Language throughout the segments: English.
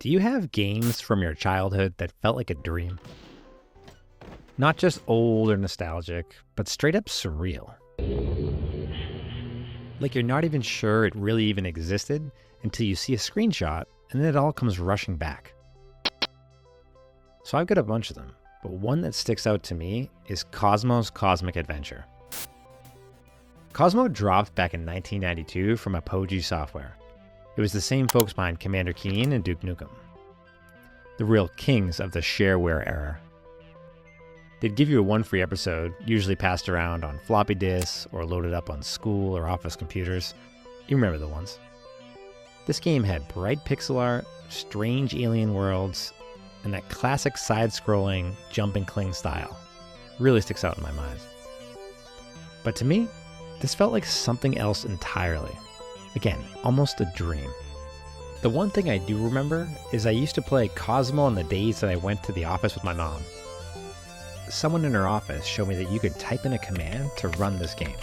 Do you have games from your childhood that felt like a dream? Not just old or nostalgic, but straight up surreal. Like you're not even sure it really even existed until you see a screenshot and then it all comes rushing back. So I've got a bunch of them, but one that sticks out to me is Cosmo's Cosmic Adventure. Cosmo dropped back in 1992 from Apogee Software. It was the same folks behind Commander Keen and Duke Nukem, the real kings of the shareware era. They'd give you a one free episode, usually passed around on floppy disks or loaded up on school or office computers. You remember the ones. This game had bright pixel art, strange alien worlds, and that classic side-scrolling jump and cling style. Really sticks out in my mind. But to me, this felt like something else entirely. Again, almost a dream. The one thing I do remember is I used to play Cosmo on the days that I went to the office with my mom. Someone in her office showed me that you could type in a command to run this game.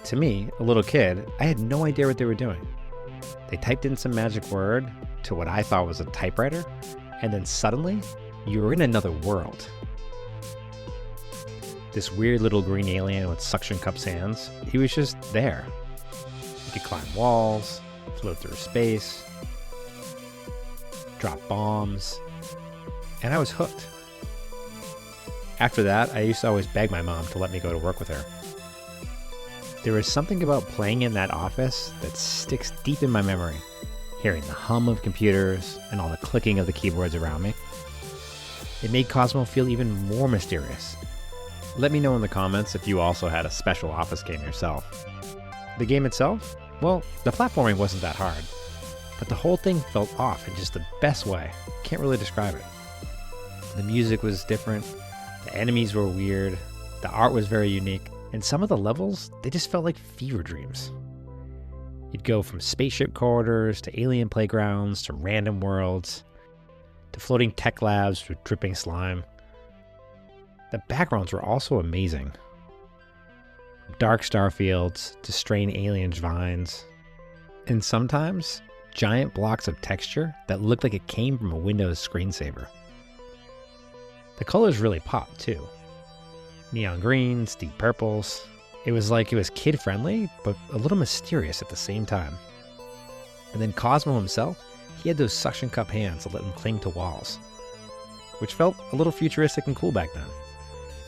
To me, a little kid, I had no idea what they were doing. They typed in some magic word to what I thought was a typewriter, and then suddenly, you were in another world. This weird little green alien with suction cups hands, he was just there. You could climb walls, float through space, drop bombs, and I was hooked. After that, I used to always beg my mom to let me go to work with her. There was something about playing in that office that sticks deep in my memory, hearing the hum of computers and all the clicking of the keyboards around me. It made Cosmo feel even more mysterious. Let me know in the comments if you also had a special office game yourself. The game itself? Well, the platforming wasn't that hard, but the whole thing felt off in just the best way. Can't really describe it. The music was different, the enemies were weird, the art was very unique, and some of the levels, they just felt like fever dreams. You'd go from spaceship corridors to alien playgrounds to random worlds to floating tech labs with dripping slime. The backgrounds were also amazing. Dark star fields to strange alien vines, and sometimes giant blocks of texture that looked like it came from a Windows screensaver. The colors really popped too. Neon greens, deep purples. It was like it was kid-friendly, but a little mysterious at the same time. And then Cosmo himself, he had those suction cup hands that let him cling to walls, which felt a little futuristic and cool back then.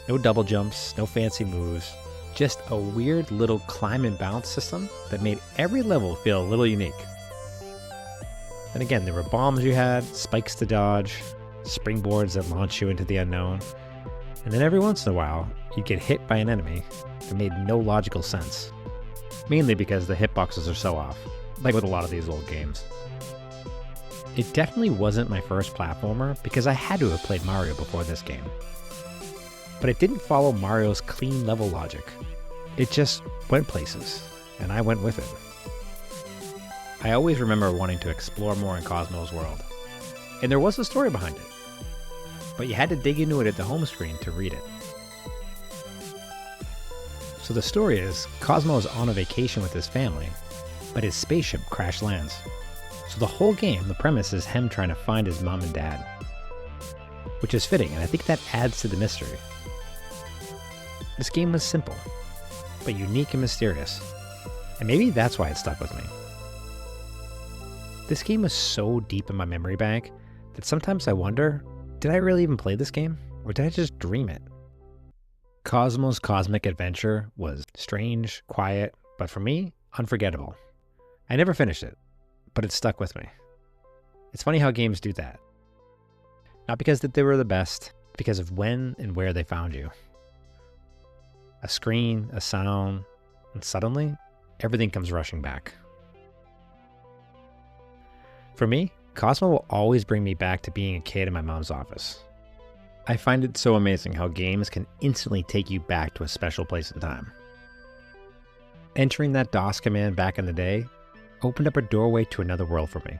No double jumps, no fancy moves, just a weird little climb and bounce system that made every level feel a little unique. And again, there were bombs you had, spikes to dodge, springboards that launch you into the unknown, and then every once in a while, you'd get hit by an enemy that made no logical sense. Mainly because the hitboxes are so off, like with a lot of these old games. It definitely wasn't my first platformer because I had to have played Mario before this game. But it didn't follow Mario's clean level logic. It just went places, and I went with it. I always remember wanting to explore more in Cosmo's world. And there was a story behind it, but you had to dig into it at the home screen to read it. So the story is, Cosmo is on a vacation with his family, but his spaceship crash lands. So the whole game, the premise is him trying to find his mom and dad, which is fitting, and I think that adds to the mystery. This game was simple, but unique and mysterious, and maybe that's why it stuck with me. This game was so deep in my memory bank that sometimes I wonder, did I really even play this game, or did I just dream it? Cosmo's Cosmic Adventure was strange, quiet, but for me, unforgettable. I never finished it, but it stuck with me. It's funny how games do that. Not because that they were the best, because of when and where they found you. A screen, a sound, and suddenly, everything comes rushing back. For me, Cosmo will always bring me back to being a kid in my mom's office. I find it so amazing how games can instantly take you back to a special place in time. Entering that DOS command back in the day opened up a doorway to another world for me.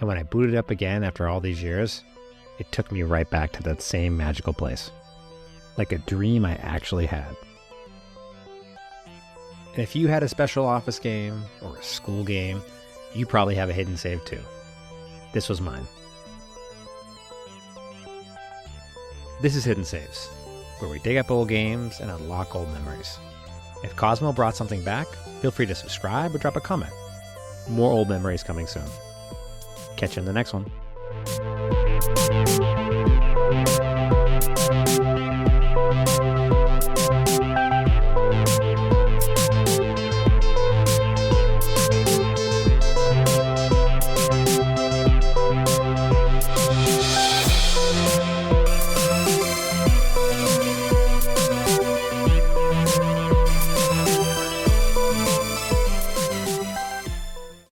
And when I booted up again after all these years, it took me right back to that same magical place. Like a dream I actually had. And if you had a special office game or a school game, you probably have a hidden save too. This was mine. This is Hidden Saves, where we dig up old games and unlock old memories. If Cosmo brought something back, feel free to subscribe or drop a comment. More old memories coming soon. Catch you in the next one.